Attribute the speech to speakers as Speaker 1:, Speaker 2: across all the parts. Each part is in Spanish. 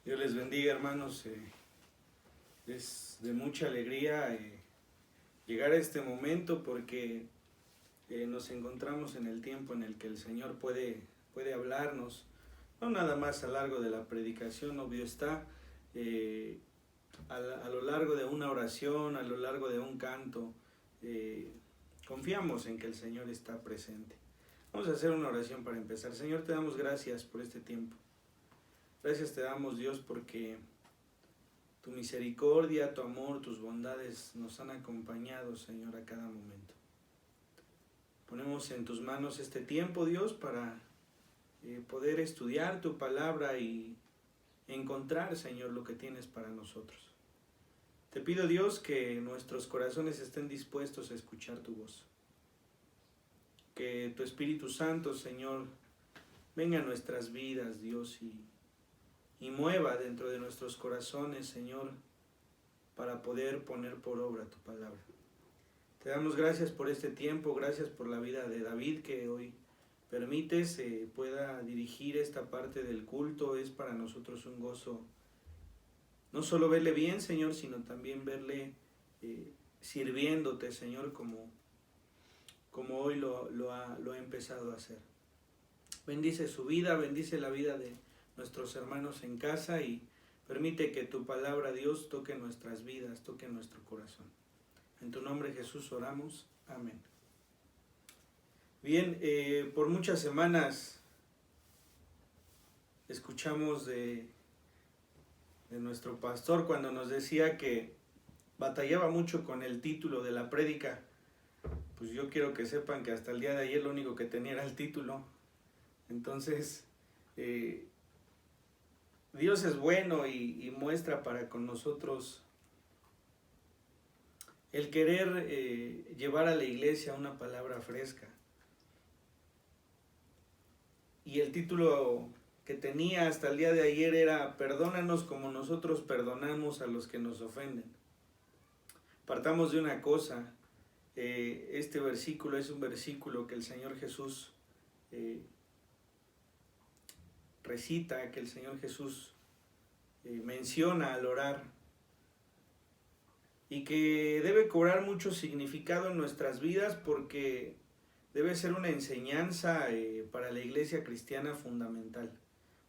Speaker 1: Dios les bendiga, hermanos. Es de mucha alegría llegar a este momento porque nos encontramos en el tiempo en el que el Señor puede hablarnos, no nada más a lo largo de la predicación, obvio está, a lo largo de una oración, a lo largo de un canto. Confiamos en que el Señor está presente. Vamos a hacer una oración para empezar. Señor, te damos gracias por este tiempo. Gracias te damos, Dios, porque tu misericordia, tu amor, tus bondades nos han acompañado, Señor, a cada momento. Ponemos en tus manos este tiempo, Dios, para poder estudiar tu palabra y encontrar, Señor, lo que tienes para nosotros. Te pido, Dios, que nuestros corazones estén dispuestos a escuchar tu voz. Que tu Espíritu Santo, Señor, venga a nuestras vidas, Dios, y mueva dentro de nuestros corazones, Señor, para poder poner por obra tu palabra. Te damos gracias por este tiempo, gracias por la vida de David que hoy permites pueda dirigir esta parte del culto. Es para nosotros un gozo, no solo verle bien, Señor, sino también verle sirviéndote, Señor, como hoy lo ha empezado a hacer. Bendice su vida, bendice la vida de nuestros hermanos en casa y permite que tu palabra, Dios, toque nuestras vidas, toque nuestro corazón. En tu nombre, Jesús, oramos. Amén. Bien, por muchas semanas escuchamos de nuestro pastor cuando nos decía que batallaba mucho con el título de la prédica. Pues yo quiero que sepan que hasta el día de ayer lo único que tenía era el título. Entonces, Dios es bueno y muestra para con nosotros el querer llevar a la iglesia una palabra fresca. Y el título que tenía hasta el día de ayer era "Perdónanos como nosotros perdonamos a los que nos ofenden". Partamos de una cosa, este versículo es un versículo que el Señor Jesús recita, que el Señor Jesús menciona al orar y que debe cobrar mucho significado en nuestras vidas porque debe ser una enseñanza para la iglesia cristiana fundamental,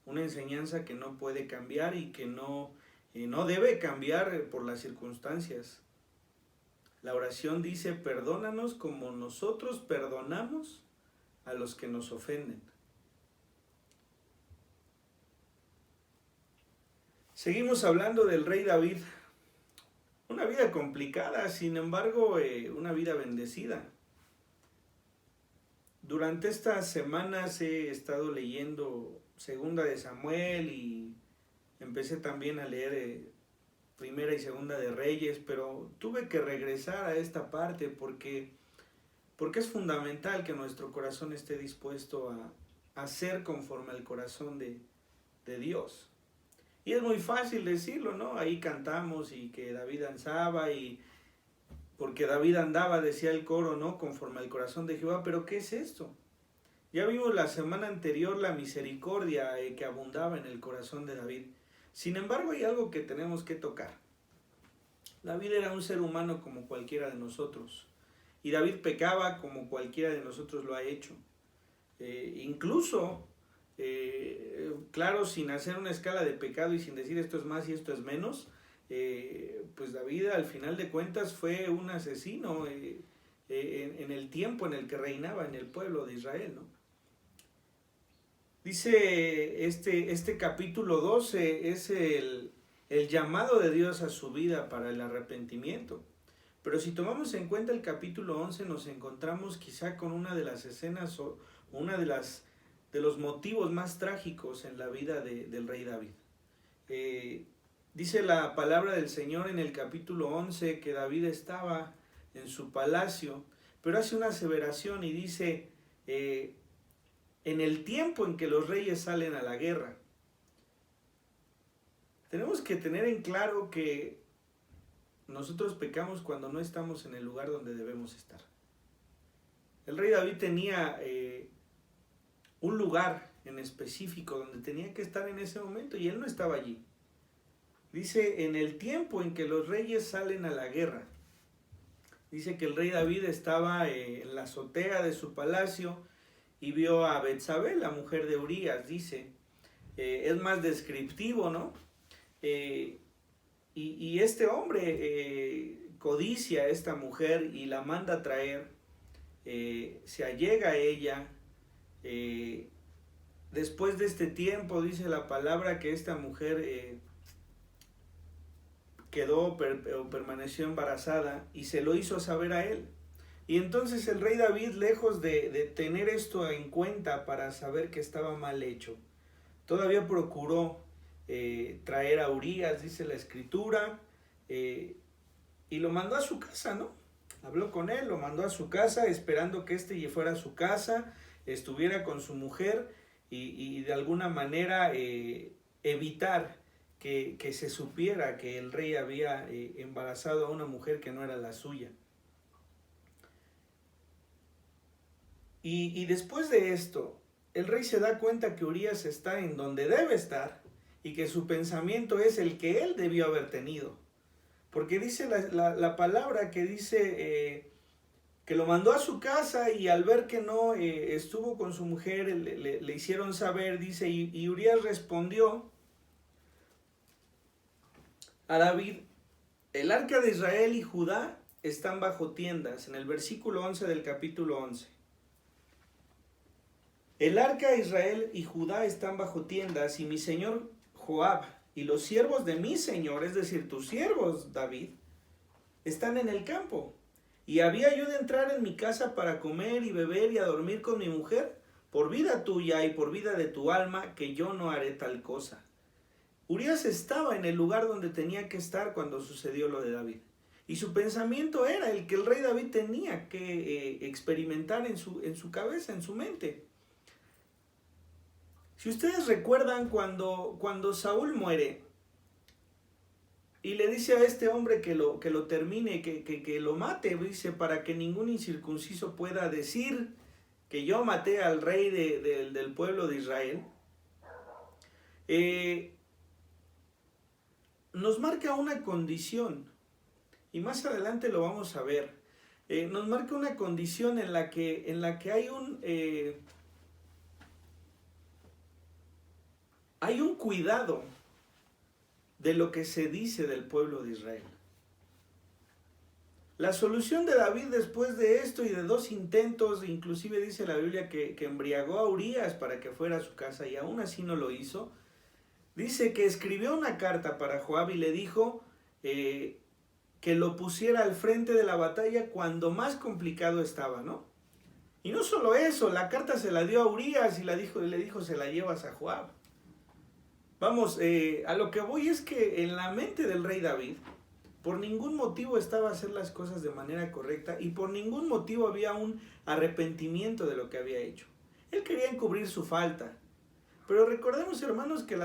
Speaker 1: una enseñanza que no puede cambiar y que no debe cambiar por las circunstancias. La oración dice: perdónanos como nosotros perdonamos a los que nos ofenden. Seguimos hablando del rey David. Una vida complicada, sin embargo, una vida bendecida. Durante estas semanas he estado leyendo Segunda de Samuel y empecé también a leer Primera y Segunda de Reyes, pero tuve que regresar a esta parte porque es fundamental que nuestro corazón esté dispuesto a ser conforme al corazón de Dios. Y es muy fácil decirlo, ¿no? Ahí cantamos y que David danzaba y porque David andaba, decía el coro, ¿no? Conforme al corazón de Jehová. Pero ¿qué es esto? Ya vimos la semana anterior la misericordia que abundaba en el corazón de David. Sin embargo, hay algo que tenemos que tocar. David era un ser humano como cualquiera de nosotros. Y David pecaba como cualquiera de nosotros lo ha hecho. Incluso... claro, sin hacer una escala de pecado y sin decir esto es más y esto es menos, pues David al final de cuentas fue un asesino en el tiempo en el que reinaba en el pueblo de Israel, ¿no? Dice este capítulo 12 es el llamado de Dios a su vida para el arrepentimiento. Pero si tomamos en cuenta el capítulo 11 nos encontramos quizá con una de las escenas o una de los motivos más trágicos en la vida del rey David. Dice la palabra del Señor en el capítulo 11 que David estaba en su palacio, pero hace una aseveración y dice, en el tiempo en que los reyes salen a la guerra. Tenemos que tener en claro que nosotros pecamos cuando no estamos en el lugar donde debemos estar. El rey David tenía un lugar en específico donde tenía que estar en ese momento y él no estaba allí. Dice, en el tiempo en que los reyes salen a la guerra, dice que el rey David estaba en la azotea de su palacio y vio a Betsabé, la mujer de Urías, dice. Es más descriptivo, ¿no? Y este hombre codicia a esta mujer y la manda a traer, se allega a ella. Después de este tiempo, dice la palabra que esta mujer permaneció embarazada y se lo hizo saber a él. Y entonces el rey David, lejos de tener esto en cuenta para saber que estaba mal hecho, todavía procuró traer a Urías, dice la escritura, y lo mandó a su casa, ¿no? Habló con él, lo mandó a su casa, esperando que éste fuera a su casa, estuviera con su mujer y de alguna manera evitar que se supiera que el rey había embarazado a una mujer que no era la suya. Y después de esto, el rey se da cuenta que Urías está en donde debe estar y que su pensamiento es el que él debió haber tenido. Porque dice la palabra que dice que lo mandó a su casa y al ver que no estuvo con su mujer, le hicieron saber, dice, y Urías respondió a David, el arca de Israel y Judá están bajo tiendas, en el versículo 11 del capítulo 11. El arca de Israel y Judá están bajo tiendas, y mi señor Joab y los siervos de mi señor, es decir, tus siervos, David, están en el campo. ¿Y había yo de entrar en mi casa para comer y beber y a dormir con mi mujer? Por vida tuya y por vida de tu alma, que yo no haré tal cosa. Urías estaba en el lugar donde tenía que estar cuando sucedió lo de David. Y su pensamiento era el que el rey David tenía que experimentar en su cabeza, en su mente. Si ustedes recuerdan cuando Saúl muere y le dice a este hombre que lo termine, que lo mate, dice, para que ningún incircunciso pueda decir que yo maté al rey del pueblo de Israel, nos marca una condición, y más adelante lo vamos a ver. Nos marca una condición en la que hay un cuidado de lo que se dice del pueblo de Israel. La solución de David después de esto y de 2 intentos, inclusive dice la Biblia que embriagó a Urías para que fuera a su casa y aún así no lo hizo. Dice que escribió una carta para Joab y le dijo que lo pusiera al frente de la batalla cuando más complicado estaba, ¿no? Y no solo eso, la carta se la dio a Urías y le dijo se la llevas a Joab. Vamos, a lo que voy es que en la mente del rey David, por ningún motivo estaba a hacer las cosas de manera correcta y por ningún motivo había un arrepentimiento de lo que había hecho. Él quería encubrir su falta. Pero recordemos, hermanos, que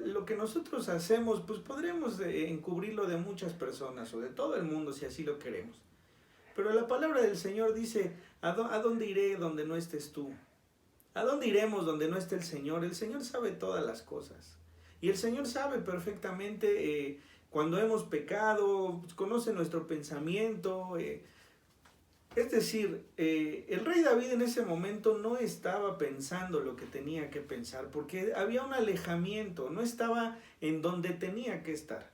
Speaker 1: lo que nosotros hacemos, pues podremos encubrirlo de muchas personas o de todo el mundo si así lo queremos. Pero la palabra del Señor dice, ¿a dónde iré donde no estés tú? ¿A dónde iremos donde no esté el Señor? El Señor sabe todas las cosas. Y el Señor sabe perfectamente cuando hemos pecado, conoce nuestro pensamiento. Es decir, el rey David en ese momento no estaba pensando lo que tenía que pensar, porque había un alejamiento, no estaba en donde tenía que estar.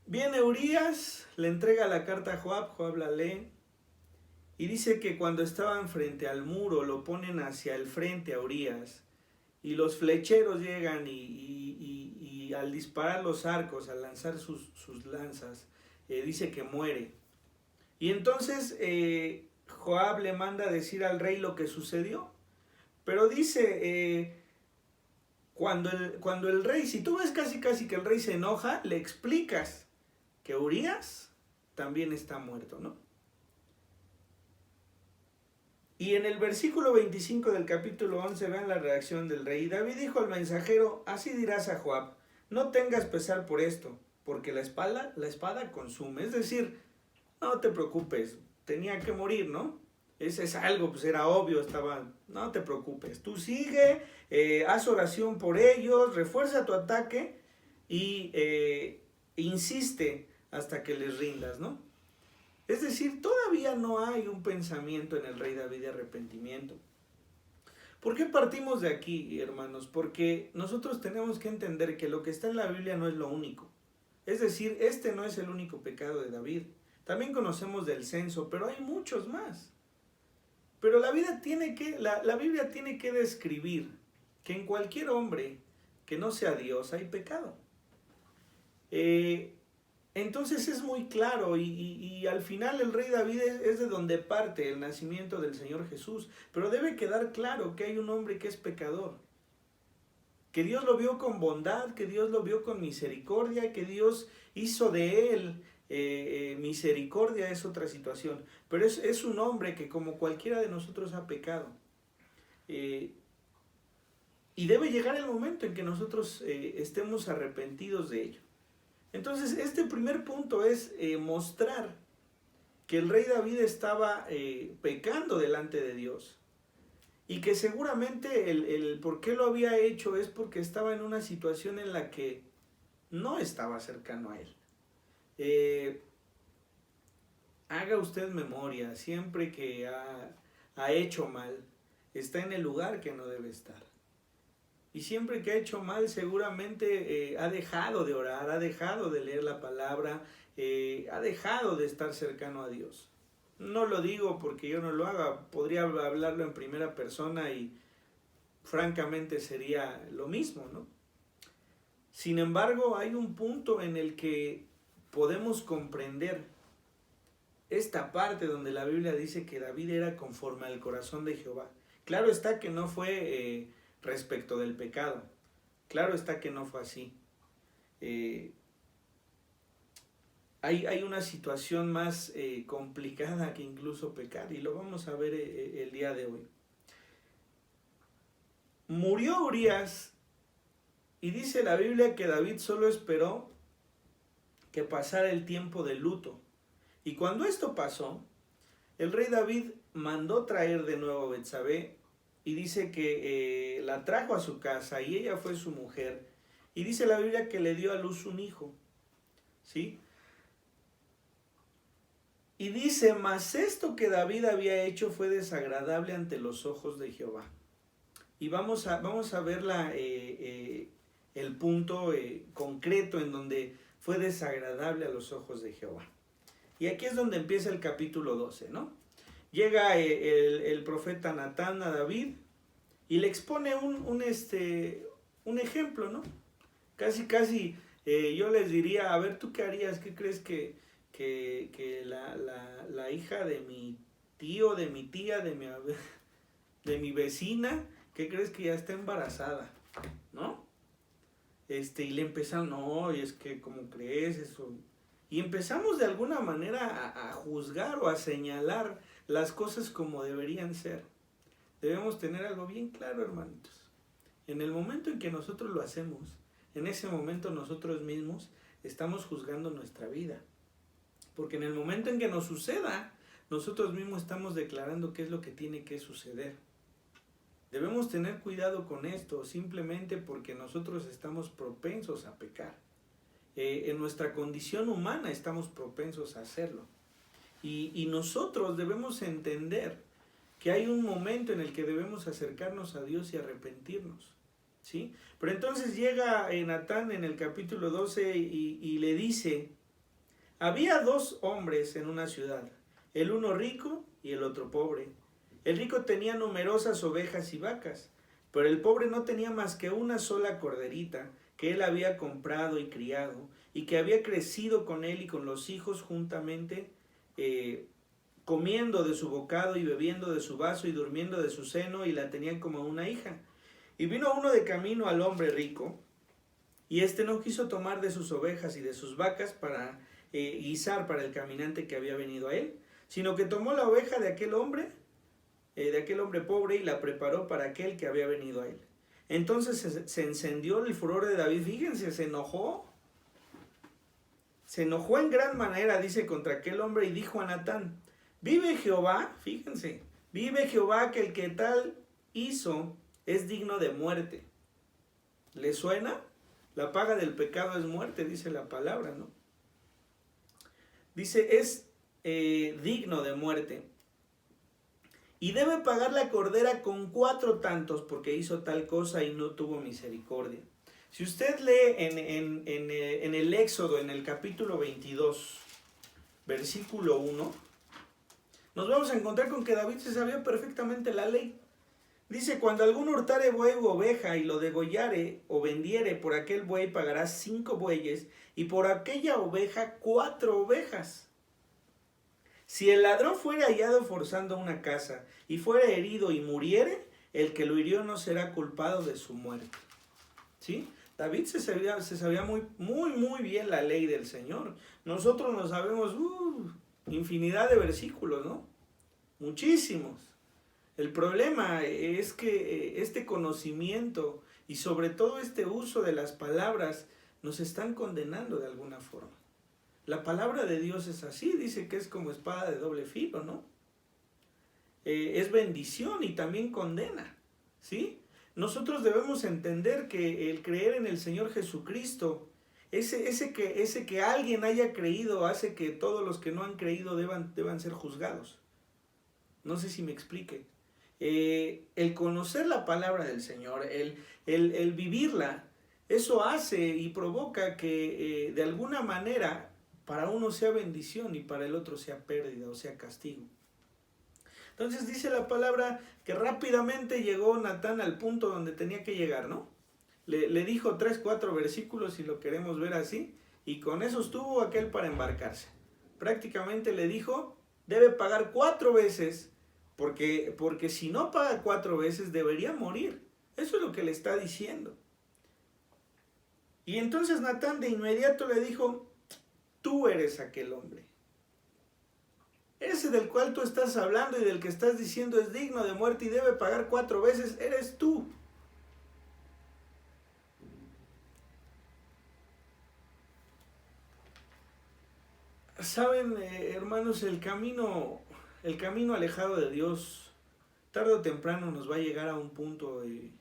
Speaker 1: Viene Urías, le entrega la carta a Joab, Joab la lee, y dice que cuando estaban frente al muro, lo ponen hacia el frente a Urías, y los flecheros llegan y al disparar los arcos, al lanzar sus lanzas, dice que muere. Y entonces Joab le manda a decir al rey lo que sucedió. Pero dice, cuando el rey, si tú ves casi que el rey se enoja, le explicas que Urías también está muerto, ¿no? Y en el versículo 25 del capítulo 11 vean la reacción del rey. David dijo al mensajero, así dirás a Joab, no tengas pesar por esto, porque la espada consume. Es decir, no te preocupes, tenía que morir, ¿no? Ese es algo, pues era obvio, no te preocupes, tú sigue, haz oración por ellos, refuerza tu ataque y insiste hasta que les rindas, ¿no? Es decir, todavía no hay un pensamiento en el rey David de arrepentimiento. ¿Por qué partimos de aquí, hermanos? Porque nosotros tenemos que entender que lo que está en la Biblia no es lo único. Es decir, este no es el único pecado de David. También conocemos del censo, pero hay muchos más. Pero la Biblia tiene que describir que en cualquier hombre que no sea Dios hay pecado. Entonces es muy claro y al final el rey David es de donde parte el nacimiento del Señor Jesús. Pero debe quedar claro que hay un hombre que es pecador. Que Dios lo vio con bondad, que Dios lo vio con misericordia, que Dios hizo de él misericordia, es otra situación. Pero es un hombre que como cualquiera de nosotros ha pecado. Y debe llegar el momento en que nosotros estemos arrepentidos de ello. Entonces, este primer punto es mostrar que el rey David estaba pecando delante de Dios. Y que seguramente el por qué lo había hecho es porque estaba en una situación en la que no estaba cercano a él. Haga usted memoria, siempre que ha hecho mal, está en el lugar que no debe estar. Y siempre que ha hecho mal, seguramente ha dejado de orar, ha dejado de leer la palabra, ha dejado de estar cercano a Dios. No lo digo porque yo no lo haga, podría hablarlo en primera persona y francamente sería lo mismo, ¿no? Sin embargo, hay un punto en el que podemos comprender esta parte donde la Biblia dice que David era conforme al corazón de Jehová. Claro está que no fue respecto del pecado. Claro está que no fue así. Hay una situación más complicada que incluso pecar y lo vamos a ver el día de hoy. Murió Urías y dice la Biblia que David solo esperó que pasara el tiempo de luto. Y cuando esto pasó, el rey David mandó traer de nuevo a Betsabé y dice que la trajo a su casa y ella fue su mujer. Y dice la Biblia que le dio a luz un hijo, ¿sí? Y dice, mas esto que David había hecho fue desagradable ante los ojos de Jehová. Y vamos a ver el punto concreto en donde fue desagradable a los ojos de Jehová. Y aquí es donde empieza el capítulo 12, ¿no? Llega el profeta Natán a David y le expone un ejemplo, ¿no? Casi yo les diría, a ver, ¿tú qué harías? ¿Qué crees que la hija de mi tío, de mi tía, de mi vecina, ¿qué crees que ya está embarazada? ¿No? Y le empezaron, no, y es que, ¿cómo crees eso? Y empezamos de alguna manera a juzgar o a señalar las cosas como deberían ser. Debemos tener algo bien claro, hermanitos. En el momento en que nosotros lo hacemos, en ese momento nosotros mismos estamos juzgando nuestra vida. Porque en el momento en que nos suceda, nosotros mismos estamos declarando qué es lo que tiene que suceder. Debemos tener cuidado con esto, simplemente porque nosotros estamos propensos a pecar. En nuestra condición humana estamos propensos a hacerlo. Y nosotros debemos entender que hay un momento en el que debemos acercarnos a Dios y arrepentirnos, ¿sí? Pero entonces llega Natán en el capítulo 12 y le dice, había dos hombres en una ciudad, el uno rico y el otro pobre. El rico tenía numerosas ovejas y vacas, pero el pobre no tenía más que una sola corderita que él había comprado y criado, y que había crecido con él y con los hijos juntamente, comiendo de su bocado y bebiendo de su vaso y durmiendo de su seno, y la tenían como una hija. Y vino uno de camino al hombre rico, y no quiso tomar de sus ovejas y de sus vacas para guisar para el caminante que había venido a él, sino que tomó la oveja de aquel hombre pobre y la preparó para aquel que había venido a él. Entonces se encendió el furor de David, fíjense, se enojó en gran manera, dice, contra aquel hombre y dijo a Natán, vive Jehová, fíjense, Vive Jehová que el que tal hizo es digno de muerte. ¿Le suena? La paga del pecado es muerte, dice la palabra, ¿no? Dice, es digno de muerte. Y debe pagar la cordera con 4 tantos porque hizo tal cosa y no tuvo misericordia. Si usted lee en el Éxodo, en el capítulo 22, versículo 1, nos vamos a encontrar con que David se sabía perfectamente la ley. Dice, cuando alguno hurtare buey u oveja y lo degollare o vendiere, por aquel buey pagará 5 bueyes y por aquella oveja 4 ovejas. Si el ladrón fuere hallado forzando una casa y fuere herido y muriere, el que lo hirió no será culpado de su muerte. ¿Sí? David se sabía muy bien la ley del Señor. Nosotros nos sabemos infinidad de versículos, ¿no? Muchísimos. El problema es que este conocimiento y sobre todo este uso de las palabras nos están condenando de alguna forma. La palabra de Dios es así, dice que es como espada de doble filo, ¿no? Es bendición y también condena, ¿sí? Nosotros debemos entender que el creer en el Señor Jesucristo, ese que alguien haya creído, hace que todos los que no han creído deban ser juzgados. No sé si me explique. El conocer la palabra del Señor, el vivirla, eso hace y provoca que de alguna manera para uno sea bendición y para el otro sea pérdida o sea castigo. Entonces dice la palabra que rápidamente llegó Natán al punto donde tenía que llegar, ¿no? Le dijo 3, 4 versículos si lo queremos ver así, y con eso estuvo aquel para embarcarse. Prácticamente le dijo, debe pagar 4 veces, porque si no paga 4 veces debería morir. Eso es lo que le está diciendo. Y entonces Natán de inmediato le dijo, tú eres aquel hombre. Ese del cual tú estás hablando y del que estás diciendo es digno de muerte y debe pagar 4 veces, eres tú. Saben, hermanos, el camino alejado de Dios, tarde o temprano nos va a llegar a un punto de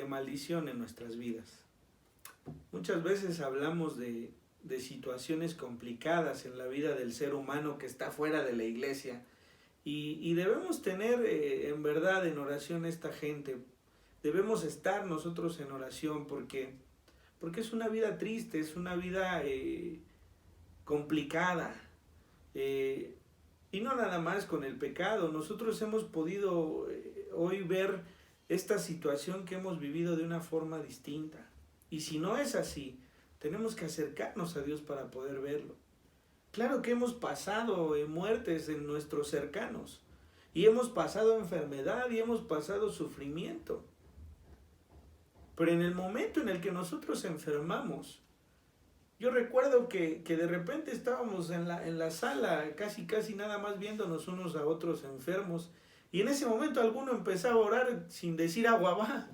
Speaker 1: maldición en nuestras vidas. Muchas veces hablamos de situaciones complicadas en la vida del ser humano que está fuera de la iglesia y debemos tener en verdad en oración esta gente. Debemos estar nosotros en oración porque es una vida triste, es una vida complicada. Y no nada más con el pecado. Nosotros hemos podido hoy ver esta situación que hemos vivido de una forma distinta. Y si no es así, tenemos que acercarnos a Dios para poder verlo. Claro que hemos pasado muertes en nuestros cercanos. Y hemos pasado enfermedad y hemos pasado sufrimiento. Pero en el momento en el que nosotros enfermamos, yo recuerdo que de repente estábamos en la sala, casi nada más viéndonos unos a otros enfermos, y en ese momento alguno empezaba a orar sin decir agua va.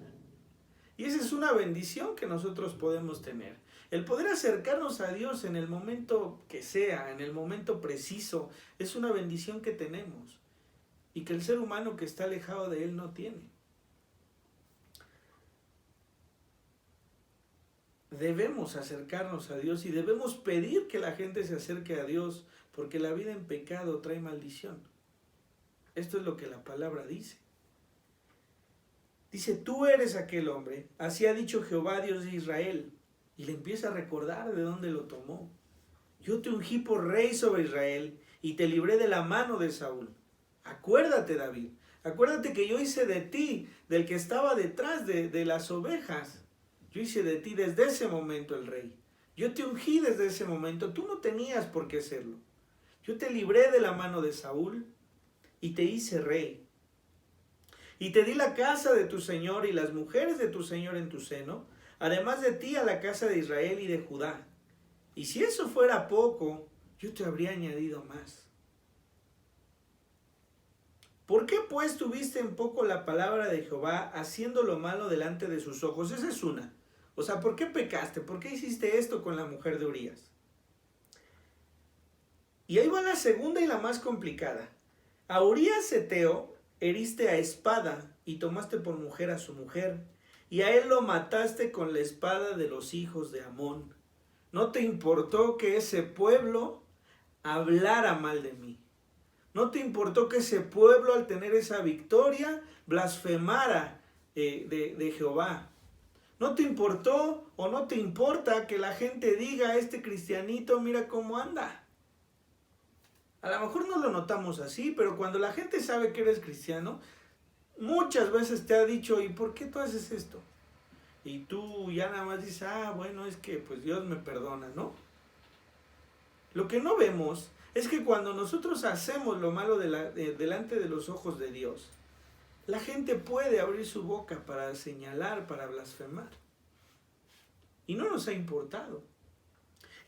Speaker 1: Y esa es una bendición que nosotros podemos tener. El poder acercarnos a Dios en el momento que sea, en el momento preciso, es una bendición que tenemos y que el ser humano que está alejado de Él no tiene. Debemos acercarnos a Dios y debemos pedir que la gente se acerque a Dios, porque la vida en pecado trae maldición. Esto es lo que la palabra dice. Dice, tú eres aquel hombre, así ha dicho Jehová, Dios de Israel. Y le empieza a recordar de dónde lo tomó. Yo te ungí por rey sobre Israel y te libré de la mano de Saúl. Acuérdate, David, acuérdate que yo hice de ti, del que estaba detrás de las ovejas. Yo hice de ti desde ese momento el rey. Yo te ungí desde ese momento. Tú no tenías por qué serlo. Yo te libré de la mano de Saúl y te hice rey. Y te di la casa de tu Señor y las mujeres de tu Señor en tu seno, además de ti a la casa de Israel y de Judá. Y si eso fuera poco, yo te habría añadido más. ¿Por qué pues tuviste en poco la palabra de Jehová, haciendo lo malo delante de sus ojos? Esa es una. O sea, ¿por qué pecaste? ¿Por qué hiciste esto con la mujer de Urías? Y ahí va la segunda y la más complicada. A Urías Heteo heriste a espada y tomaste por mujer a su mujer, y a él lo mataste con la espada de los hijos de Amón. No te importó que ese pueblo hablara mal de mí. No te importó que ese pueblo, al tener esa victoria, blasfemara de Jehová. No te importó o no te importa que la gente diga, este cristianito, mira cómo anda. A lo mejor no lo notamos así, pero cuando la gente sabe que eres cristiano, muchas veces te ha dicho, ¿y por qué tú haces esto? Y tú ya nada más dices, bueno, es que pues Dios me perdona, ¿no? Lo que no vemos es que cuando nosotros hacemos lo malo delante de los ojos de Dios, la gente puede abrir su boca para señalar, para blasfemar. Y no nos ha importado.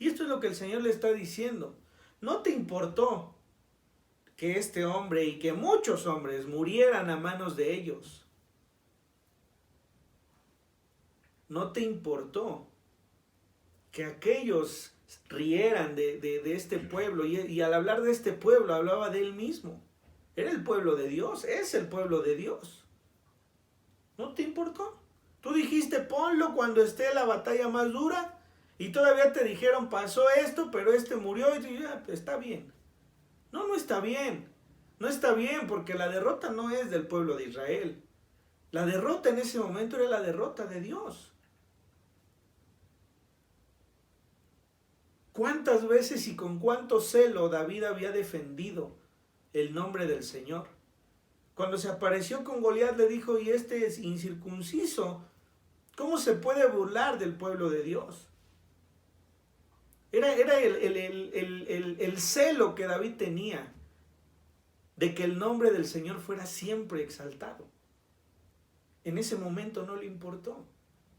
Speaker 1: Y esto es lo que el Señor le está diciendo. No te importó que este hombre y que muchos hombres murieran a manos de ellos. No te importó que aquellos rieran de este pueblo. Y al hablar de este pueblo hablaba de él mismo. Era el pueblo de Dios, es el pueblo de Dios. ¿No te importó? Tú dijiste, ponlo cuando esté la batalla más dura. Y todavía te dijeron, pasó esto, pero este murió. Y ya, está bien. No está bien. No está bien porque la derrota no es del pueblo de Israel. La derrota en ese momento era la derrota de Dios. ¿Cuántas veces y con cuánto celo David había defendido el nombre del Señor? Cuando se apareció con Goliat le dijo, y este es incircunciso, ¿cómo se puede burlar del pueblo de Dios? Era el celo que David tenía de que el nombre del Señor fuera siempre exaltado. En ese momento no le importó.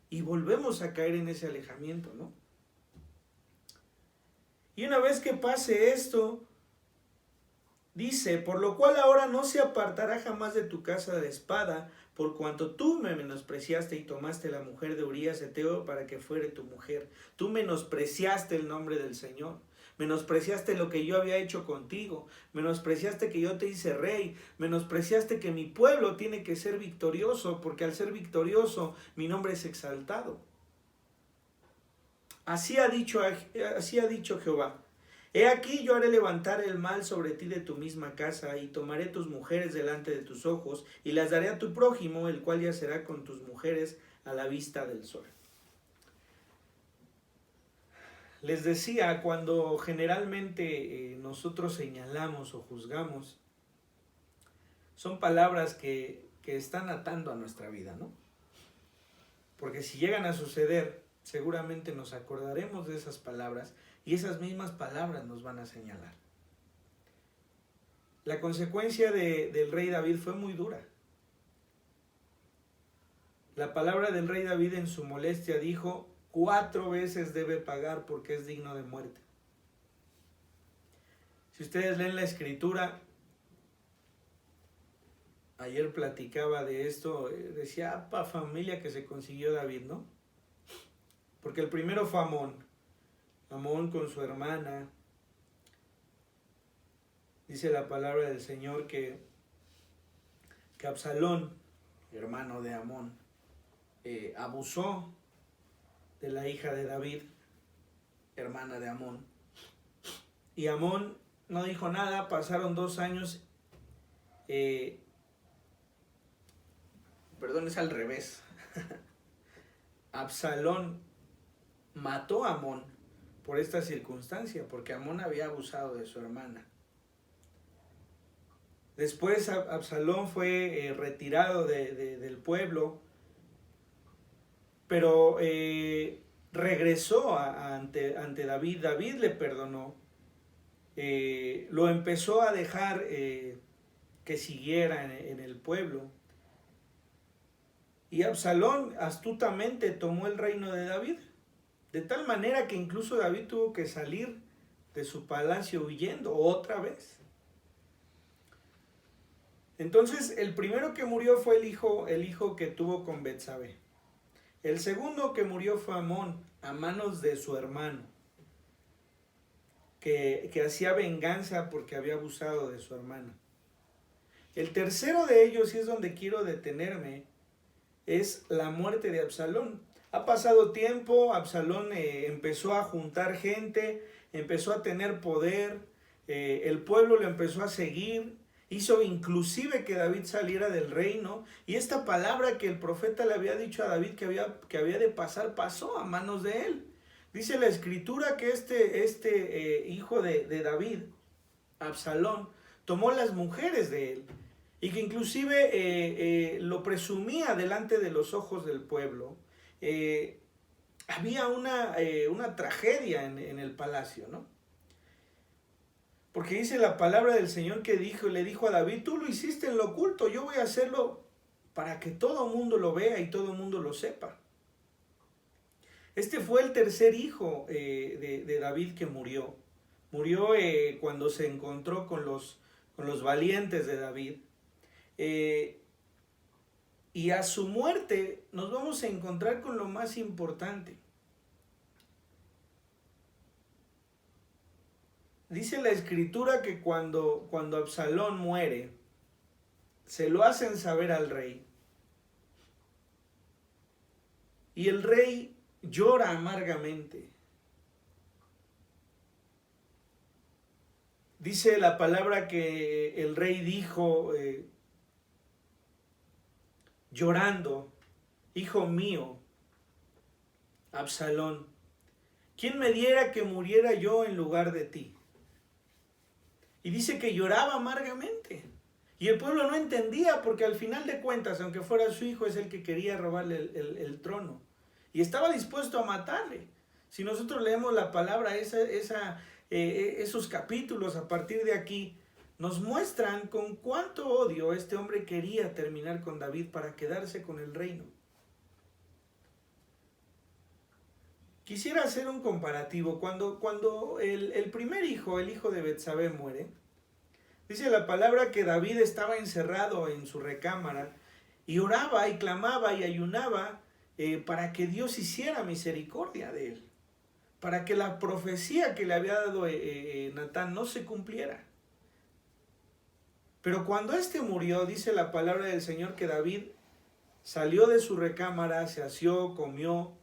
Speaker 1: Y volvemos a caer en ese alejamiento, ¿no? Y una vez que pase esto, dice, por lo cual ahora no se apartará jamás de tu casa de espada, por cuanto tú me menospreciaste y tomaste la mujer de Urías Heteo para que fuere tu mujer. Tú menospreciaste el nombre del Señor. Menospreciaste lo que yo había hecho contigo. Menospreciaste que yo te hice rey. Menospreciaste que mi pueblo tiene que ser victorioso, porque al ser victorioso mi nombre es exaltado. Así ha dicho Jehová. He aquí yo haré levantar el mal sobre ti de tu misma casa, y tomaré tus mujeres delante de tus ojos, y las daré a tu prójimo, el cual yacerá con tus mujeres a la vista del sol. Les decía, cuando generalmente nosotros señalamos o juzgamos, son palabras que están atando a nuestra vida, ¿no? Porque si llegan a suceder, seguramente nos acordaremos de esas palabras y esas mismas palabras nos van a señalar. La consecuencia del rey David fue muy dura. La palabra del rey David en su molestia dijo, 4 veces debe pagar porque es digno de muerte. Si ustedes leen la escritura, ayer platicaba de esto, decía, familia que se consiguió David, ¿no? Porque el primero fue Amón con su hermana. Dice la palabra del Señor que Absalón, hermano de Amón, abusó de la hija de David, hermana de Amón. Y Amón no dijo nada, pasaron 2 años. Perdón, es al revés. Absalón mató a Amón por esta circunstancia, porque Amón había abusado de su hermana. Después Absalón fue retirado del pueblo, pero regresó ante David. David le perdonó, lo empezó a dejar que siguiera en el pueblo. Y Absalón astutamente tomó el reino de David, de tal manera que incluso David tuvo que salir de su palacio huyendo otra vez. Entonces, el primero que murió fue el hijo que tuvo con Betsabé. El segundo que murió fue Amón, a manos de su hermano, que hacía venganza porque había abusado de su hermana. El tercero de ellos, y es donde quiero detenerme, es la muerte de Absalón. Ha pasado tiempo, Absalón empezó a juntar gente, empezó a tener poder, el pueblo lo empezó a seguir, hizo inclusive que David saliera del reino, y esta palabra que el profeta le había dicho a David que había de pasar, pasó a manos de él. Dice la escritura que este hijo de David, Absalón, tomó las mujeres de él, y que inclusive lo presumía delante de los ojos del pueblo. Había una tragedia en el palacio, ¿no? Porque dice la palabra del Señor que le dijo a David, tú lo hiciste en lo oculto, yo voy a hacerlo para que todo el mundo lo vea y todo el mundo lo sepa. Este fue el tercer hijo de David que murió. Murió cuando se encontró con los valientes de David. Y a su muerte nos vamos a encontrar con lo más importante. Dice la escritura que cuando Absalón muere, se lo hacen saber al rey. Y el rey llora amargamente. Dice la palabra que el rey dijo, llorando, hijo mío, Absalón, ¿quién me diera que muriera yo en lugar de ti? Y dice que lloraba amargamente. Y el pueblo no entendía porque al final de cuentas, aunque fuera su hijo, es el que quería robarle el trono. Y estaba dispuesto a matarle. Si nosotros leemos la palabra, esos capítulos a partir de aquí, nos muestran con cuánto odio este hombre quería terminar con David para quedarse con el reino. Quisiera hacer un comparativo. Cuando el primer hijo, el hijo de Betsabé, muere, dice la palabra que David estaba encerrado en su recámara y oraba y clamaba y ayunaba para que Dios hiciera misericordia de él, para que la profecía que le había dado Natán no se cumpliera. Pero cuando éste murió, dice la palabra del Señor que David salió de su recámara, se asió, comió,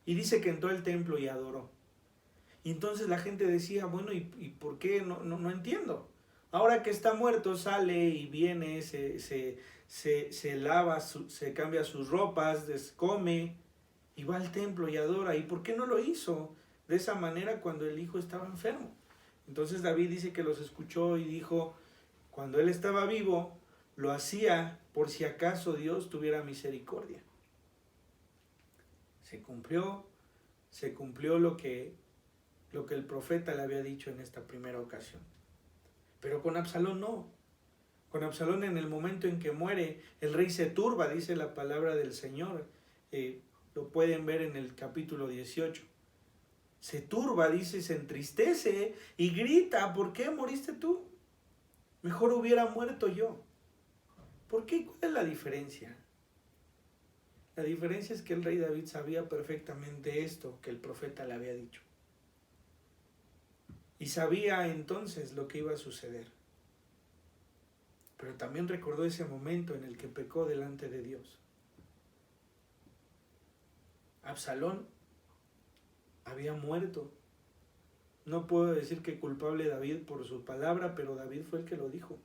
Speaker 1: y dice que entró al templo y adoró. Y entonces la gente decía, bueno, ¿y por qué? No entiendo. Ahora que está muerto, sale y viene, se lava, se cambia sus ropas, come y va al templo y adora. ¿Y por qué no lo hizo de esa manera cuando el hijo estaba enfermo? Entonces David dice que los escuchó y dijo, cuando él estaba vivo, lo hacía por si acaso Dios tuviera misericordia. Se cumplió lo que el profeta le había dicho en esta primera ocasión. Pero con Absalón no. Con Absalón, en el momento en que muere, el rey se turba, dice la palabra del Señor. Lo pueden ver en el capítulo 18. Se turba, dice, se entristece y grita, ¿por qué moriste tú? Mejor hubiera muerto yo. ¿Por qué? ¿Cuál es la diferencia? La diferencia es que el rey David sabía perfectamente esto que el profeta le había dicho. Y sabía entonces lo que iba a suceder. Pero también recordó ese momento en el que pecó delante de Dios. Absalón había muerto. No puedo decir que culpable David por su palabra, pero David fue el que lo dijo.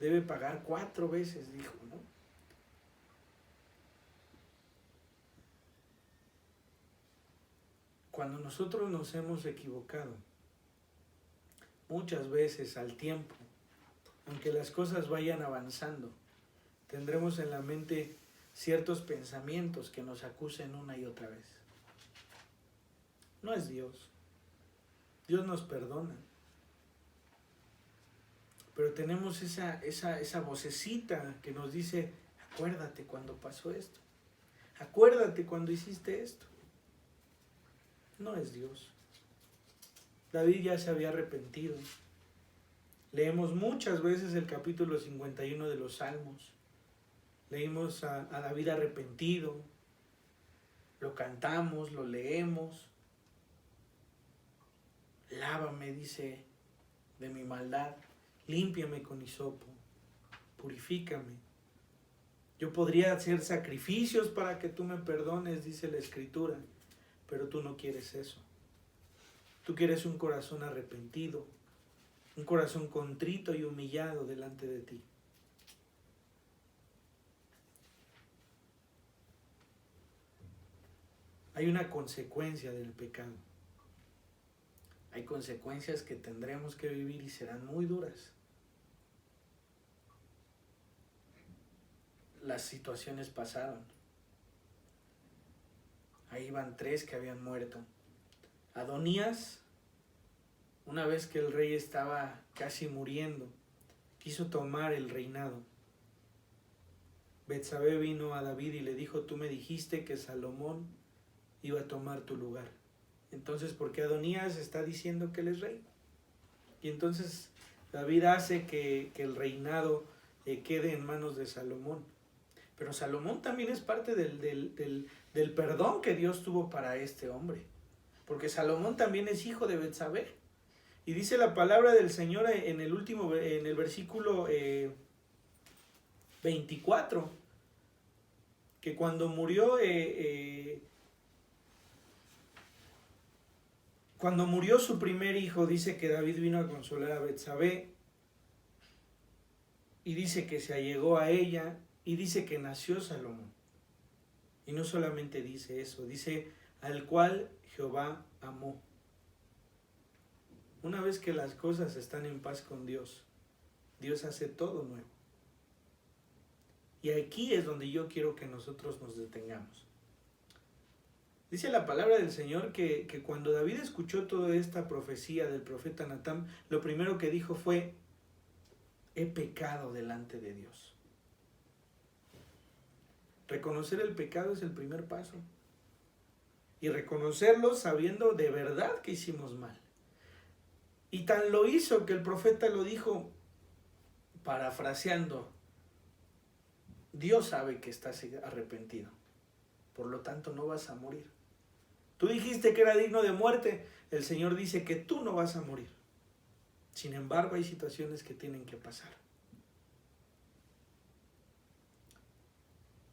Speaker 1: Debe pagar 4 veces, dijo, ¿no? Cuando nosotros nos hemos equivocado, muchas veces al tiempo, aunque las cosas vayan avanzando, tendremos en la mente ciertos pensamientos que nos acusen una y otra vez. No es Dios. Dios nos perdona. Pero tenemos esa vocecita que nos dice, acuérdate cuando pasó esto. Acuérdate cuando hiciste esto. No es Dios. David ya se había arrepentido. Leemos muchas veces el capítulo 51 de los Salmos. Leímos a David arrepentido. Lo cantamos, lo leemos. Lávame, dice, de mi maldad. Límpiame con hisopo. purifícame. Yo podría hacer sacrificios para que tú me perdones, dice la Escritura, pero tú no quieres eso. Tú quieres un corazón arrepentido, un corazón contrito y humillado delante de ti. Hay una consecuencia del pecado. Hay consecuencias que tendremos que vivir y serán muy duras. Las situaciones pasaron. Ahí van 3 que habían muerto. Adonías, una vez que el rey estaba casi muriendo, quiso tomar el reinado. Betsabé vino a David y le dijo: tú me dijiste que Salomón iba a tomar tu lugar. Entonces, ¿por qué Adonías está diciendo que él es rey? Y entonces David hace que el reinado quede en manos de Salomón. Pero Salomón también es parte del perdón que Dios tuvo para este hombre. Porque Salomón también es hijo de Betsabé. Y dice la palabra del Señor en el versículo 24, que cuando murió su primer hijo, dice que David vino a consolar a Betsabé, y dice que se allegó a ella, y dice que nació Salomón. Y no solamente dice eso, dice al cual Jehová amó. Una vez que las cosas están en paz con Dios, Dios hace todo nuevo. Y aquí es donde yo quiero que nosotros nos detengamos. Dice la palabra del Señor que cuando David escuchó toda esta profecía del profeta Natán, lo primero que dijo fue: he pecado delante de Dios. Reconocer el pecado es el primer paso. Y reconocerlo sabiendo de verdad que hicimos mal. Y tan lo hizo que el profeta lo dijo, parafraseando: Dios sabe que estás arrepentido, por lo tanto no vas a morir. Tú dijiste que era digno de muerte, el Señor dice que tú no vas a morir. Sin embargo, hay situaciones que tienen que pasar.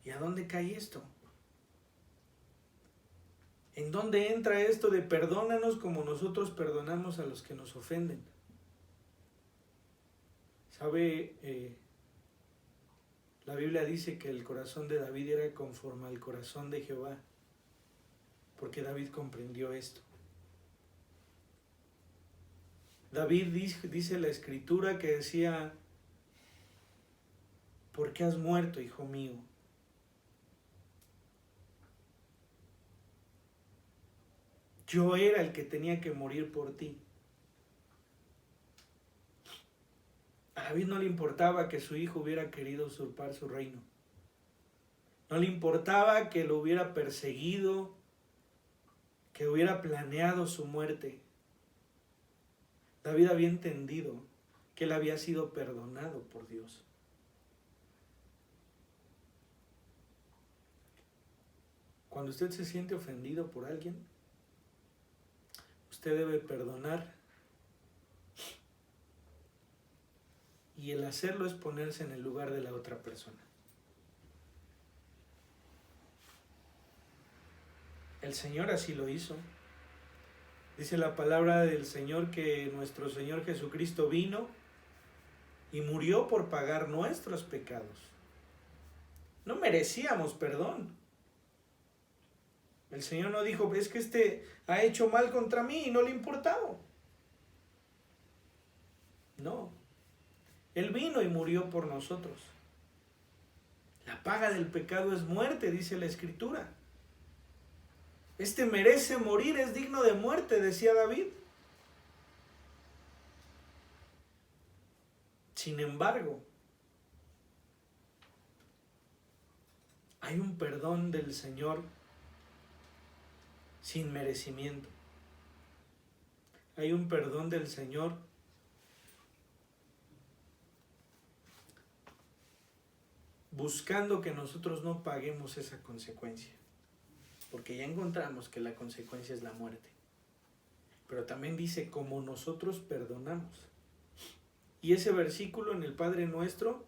Speaker 1: ¿Y a dónde cae esto? ¿En dónde entra esto de perdónanos como nosotros perdonamos a los que nos ofenden? ¿Sabe? La Biblia dice que el corazón de David era conforme al corazón de Jehová, porque David comprendió esto. David dice la Escritura que decía: ¿por qué has muerto, hijo mío? Yo era el que tenía que morir por ti. A David no le importaba que su hijo hubiera querido usurpar su reino. No le importaba que lo hubiera perseguido, que hubiera planeado su muerte. David había entendido que él había sido perdonado por Dios. Cuando usted se siente ofendido por alguien, usted debe perdonar. Y el hacerlo es ponerse en el lugar de la otra persona. El Señor así lo hizo. Dice la palabra del Señor que nuestro Señor Jesucristo vino y murió por pagar nuestros pecados. No merecíamos perdón. El Señor no dijo: es que este ha hecho mal contra mí y no le ha importado. No. Él vino y murió por nosotros. La paga del pecado es muerte, dice la Escritura. Este merece morir, es digno de muerte, decía David. Sin embargo, hay un perdón del Señor sin merecimiento. Hay un perdón del Señor buscando que nosotros no paguemos esa consecuencia. Porque ya encontramos que la consecuencia es la muerte. Pero también dice: como nosotros perdonamos. Y ese versículo en el Padre Nuestro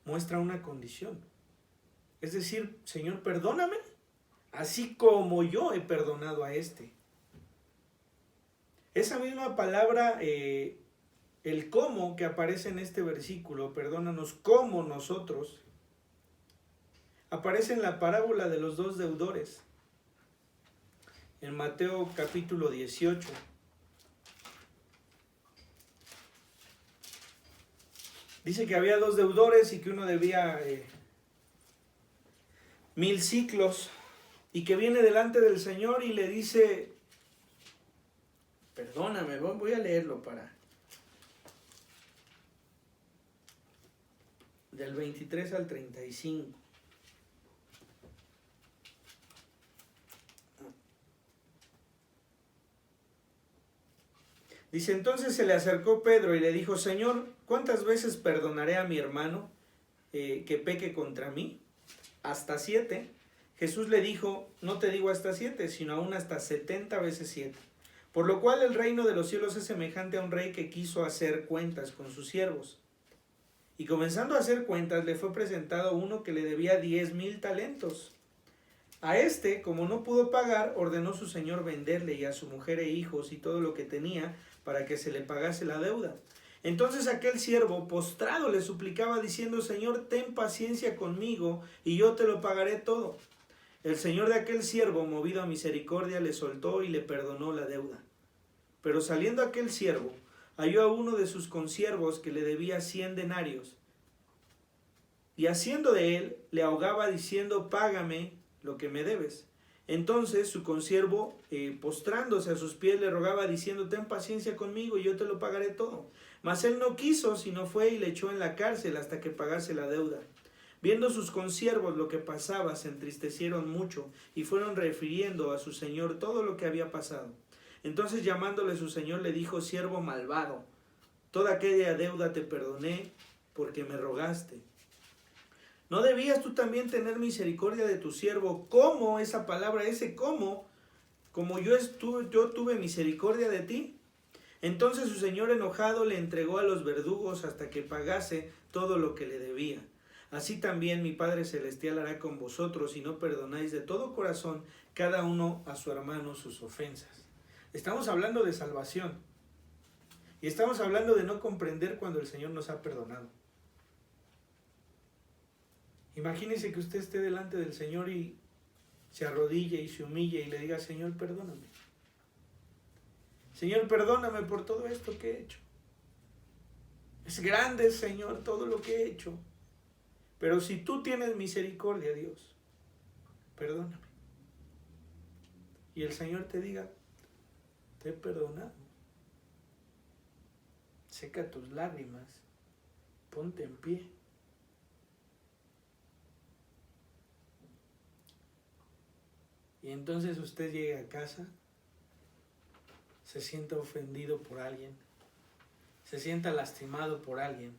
Speaker 1: muestra una condición. Es decir, Señor, perdóname, así como yo he perdonado a este. Esa misma palabra, el cómo que aparece en este versículo, perdónanos como nosotros, aparece en la parábola de los dos deudores, en Mateo capítulo 18. Dice que había dos deudores y que uno debía 1000 siclos y que viene delante del Señor y le dice, perdóname, voy a leerlo del 23 al 35. Dice, entonces se le acercó Pedro y le dijo, Señor, ¿cuántas veces perdonaré a mi hermano que peque contra mí? ¿Hasta 7? Jesús le dijo, no te digo hasta 7, sino aún hasta 70 veces 7. Por lo cual el reino de los cielos es semejante a un rey que quiso hacer cuentas con sus siervos. Y comenzando a hacer cuentas, le fue presentado uno que le debía 10,000 talentos. A este, como no pudo pagar, ordenó su señor venderle y a su mujer e hijos y todo lo que tenía para que se le pagase la deuda. Entonces aquel siervo postrado le suplicaba diciendo, Señor, ten paciencia conmigo y yo te lo pagaré todo. El señor de aquel siervo, movido a misericordia, le soltó y le perdonó la deuda. Pero saliendo aquel siervo, halló a uno de sus consiervos que le debía 100 denarios. Y haciendo de él, le ahogaba diciendo, págame lo que me debes. Entonces su consiervo, postrándose a sus pies, le rogaba diciendo, ten paciencia conmigo y yo te lo pagaré todo. Mas él no quiso, sino fue y le echó en la cárcel hasta que pagase la deuda. Viendo sus consiervos lo que pasaba, se entristecieron mucho y fueron refiriendo a su señor todo lo que había pasado. Entonces llamándole su señor le dijo, siervo malvado, toda aquella deuda te perdoné porque me rogaste. ¿No debías tú también tener misericordia de tu siervo? ¿Cómo? Esa palabra, ese cómo, como yo tuve misericordia de ti. Entonces su señor enojado le entregó a los verdugos hasta que pagase todo lo que le debía. Así también mi Padre Celestial hará con vosotros si no perdonáis de todo corazón cada uno a su hermano sus ofensas. Estamos hablando de salvación. Y estamos hablando de no comprender cuando el Señor nos ha perdonado. Imagínese que usted esté delante del Señor y se arrodille y se humille y le diga, Señor, perdóname. Señor, perdóname por todo esto que he hecho. Es grande, Señor, todo lo que he hecho. Pero si tú tienes misericordia, Dios, perdóname. Y el Señor te diga, te he perdonado. Seca tus lágrimas, ponte en pie. Y entonces usted llega a casa, se sienta ofendido por alguien, se sienta lastimado por alguien,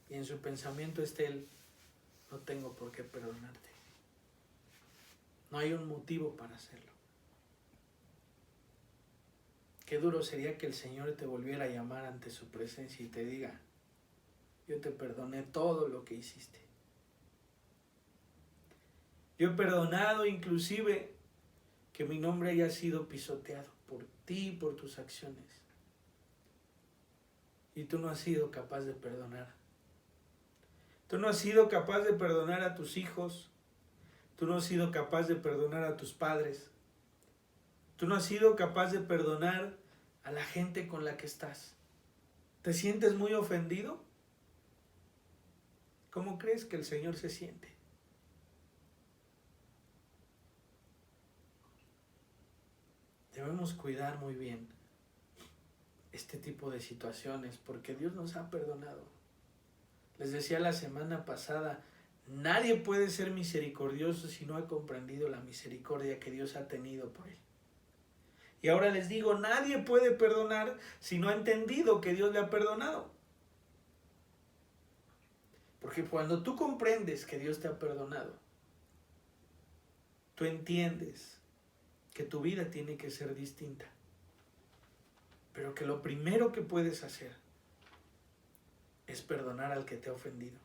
Speaker 1: y en su pensamiento esté él, no tengo por qué perdonarte. No hay un motivo para hacerlo. Qué duro sería que el Señor te volviera a llamar ante su presencia y te diga, yo te perdoné todo lo que hiciste. Yo he perdonado inclusive que mi nombre haya sido pisoteado por ti y por tus acciones. Y tú no has sido capaz de perdonar. Tú no has sido capaz de perdonar a tus hijos. Tú no has sido capaz de perdonar a tus padres. Tú no has sido capaz de perdonar a la gente con la que estás. ¿Te sientes muy ofendido? ¿Cómo crees que el Señor se siente? Debemos cuidar muy bien este tipo de situaciones porque Dios nos ha perdonado. Les decía la semana pasada, nadie puede ser misericordioso si no ha comprendido la misericordia que Dios ha tenido por él. Y ahora les digo, nadie puede perdonar si no ha entendido que Dios le ha perdonado. Porque cuando tú comprendes que Dios te ha perdonado, tú entiendes que tu vida tiene que ser distinta. Pero que lo primero que puedes hacer es perdonar al que te ha ofendido.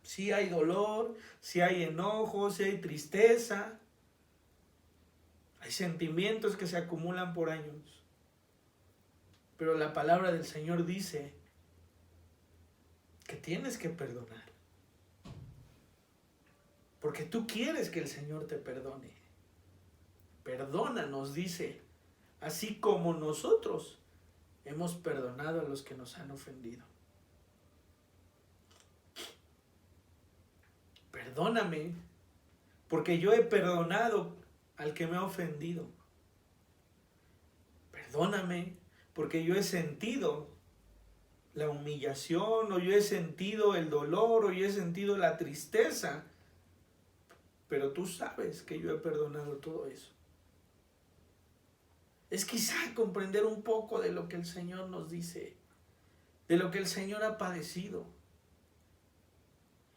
Speaker 1: Sí hay dolor, sí hay enojo, sí hay tristeza, hay sentimientos que se acumulan por años. Pero la palabra del Señor dice que tienes que perdonar. Porque tú quieres que el Señor te perdone. Perdónanos, dice, así como nosotros hemos perdonado a los que nos han ofendido. Perdóname, porque yo he perdonado al que me ha ofendido. Perdóname, porque yo he sentido la humillación, o yo he sentido el dolor, o yo he sentido la tristeza. Pero tú sabes que yo he perdonado todo eso. Es quizá comprender un poco de lo que el Señor nos dice, de lo que el Señor ha padecido.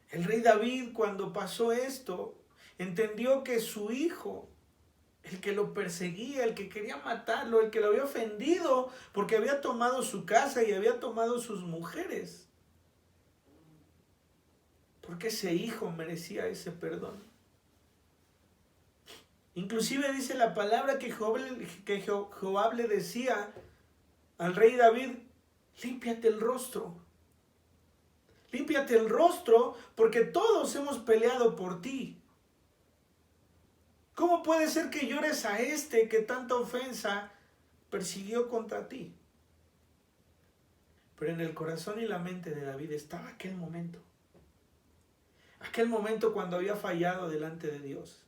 Speaker 1: El rey David, cuando pasó esto, entendió que su hijo, el que lo perseguía, el que quería matarlo, el que lo había ofendido porque había tomado su casa y había tomado sus mujeres, porque ese hijo merecía ese perdón. Inclusive dice la palabra que Joab le decía al rey David: límpiate el rostro. Límpiate el rostro porque todos hemos peleado por ti. ¿Cómo puede ser que llores a este que tanta ofensa persiguió contra ti? Pero en el corazón y la mente de David estaba aquel momento. Aquel momento cuando había fallado delante de Dios.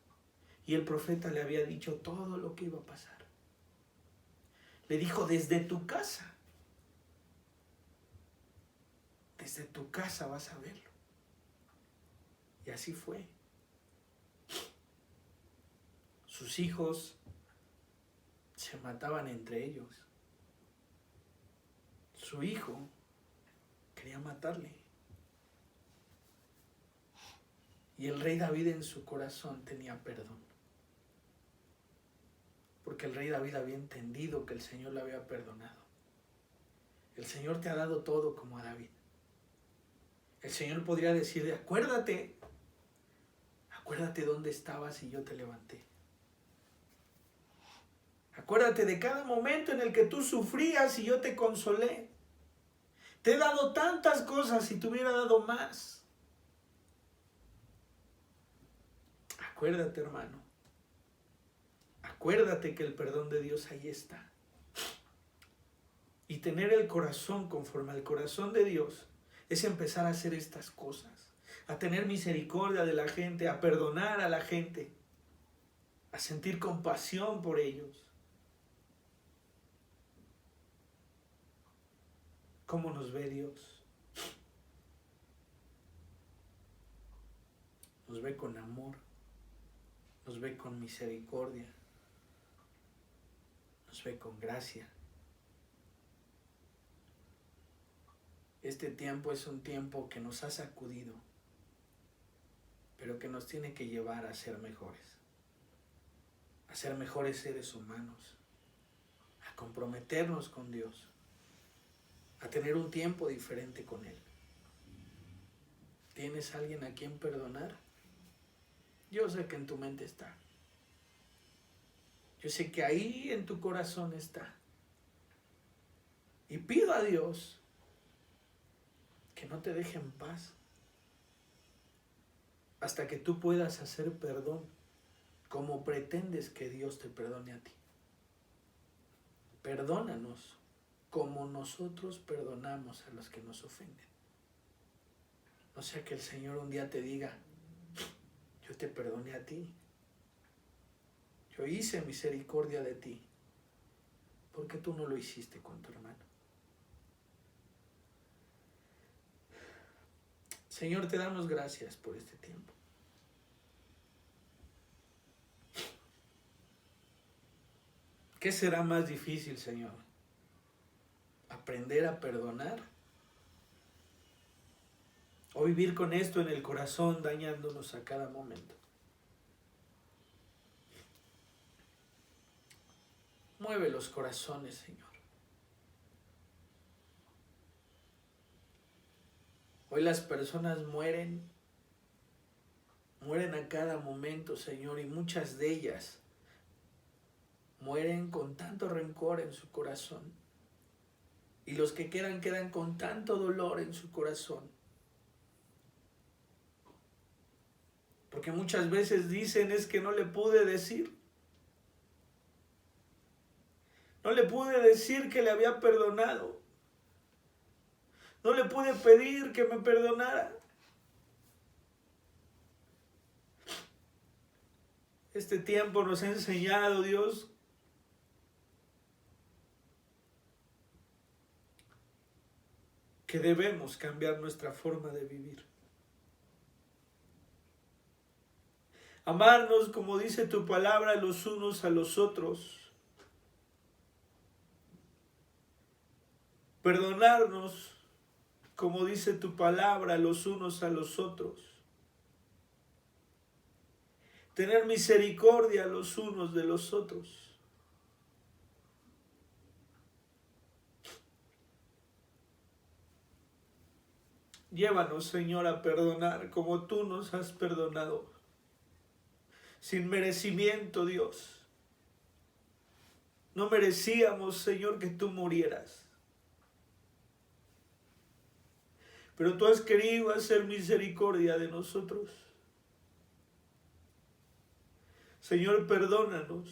Speaker 1: Y el profeta le había dicho todo lo que iba a pasar. Le dijo: desde tu casa vas a verlo. Y así fue. Sus hijos se mataban entre ellos. Su hijo quería matarle. Y el rey David en su corazón tenía perdón. Porque el rey David había entendido que el Señor le había perdonado. El Señor te ha dado todo como a David. El Señor podría decirle: acuérdate dónde estabas y yo te levanté. Acuérdate de cada momento en el que tú sufrías y yo te consolé. Te he dado tantas cosas y te hubiera dado más. Acuérdate, hermano. Acuérdate que el perdón de Dios ahí está. Y tener el corazón conforme al corazón de Dios es empezar a hacer estas cosas. A tener misericordia de la gente, a perdonar a la gente, a sentir compasión por ellos. ¿Cómo nos ve Dios? Nos ve con amor, nos ve con misericordia, nos ve con gracia. Este tiempo es un tiempo que nos ha sacudido, pero que nos tiene que llevar a ser mejores seres humanos, a comprometernos con Dios, a tener un tiempo diferente con Él. ¿Tienes a alguien a quien perdonar? Yo sé que en tu mente está. Yo sé que ahí en tu corazón está. Y pido a Dios que no te deje en paz hasta que tú puedas hacer perdón como pretendes que Dios te perdone a ti. Perdónanos como nosotros perdonamos a los que nos ofenden. No sea que el Señor un día te diga: yo te perdoné a ti. Yo hice misericordia de ti. ¿Por qué tú no lo hiciste con tu hermano? Señor, te damos gracias por este tiempo. ¿Qué será más difícil, Señor? ¿Aprender a perdonar? ¿O vivir con esto en el corazón, dañándonos a cada momento? Mueve los corazones, Señor. Hoy las personas mueren mueren a cada momento, Señor, y muchas de ellas mueren con tanto rencor en su corazón. Y los que quedan con tanto dolor en su corazón. Porque muchas veces dicen, es que no le pude decir. No le pude decir que le había perdonado. No le pude pedir que me perdonara. Este tiempo nos ha enseñado, Dios, que debemos cambiar nuestra forma de vivir. Amarnos, como dice tu palabra, los unos a los otros. Perdonarnos, como dice tu palabra, los unos a los otros. Tener misericordia los unos de los otros. Llévanos, Señor, a perdonar como tú nos has perdonado. Sin merecimiento, Dios. No merecíamos, Señor, que tú murieras. Pero tú has querido hacer misericordia de nosotros. Señor, perdónanos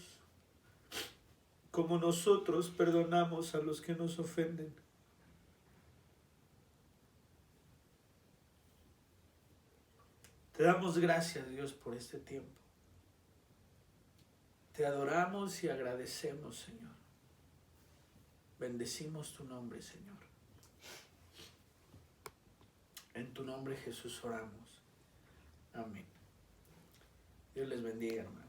Speaker 1: como nosotros perdonamos a los que nos ofenden. Te damos gracias, Dios, por este tiempo. Te adoramos y agradecemos, Señor. Bendecimos tu nombre, Señor. En tu nombre, Jesús, oramos. Amén. Dios les bendiga, hermano.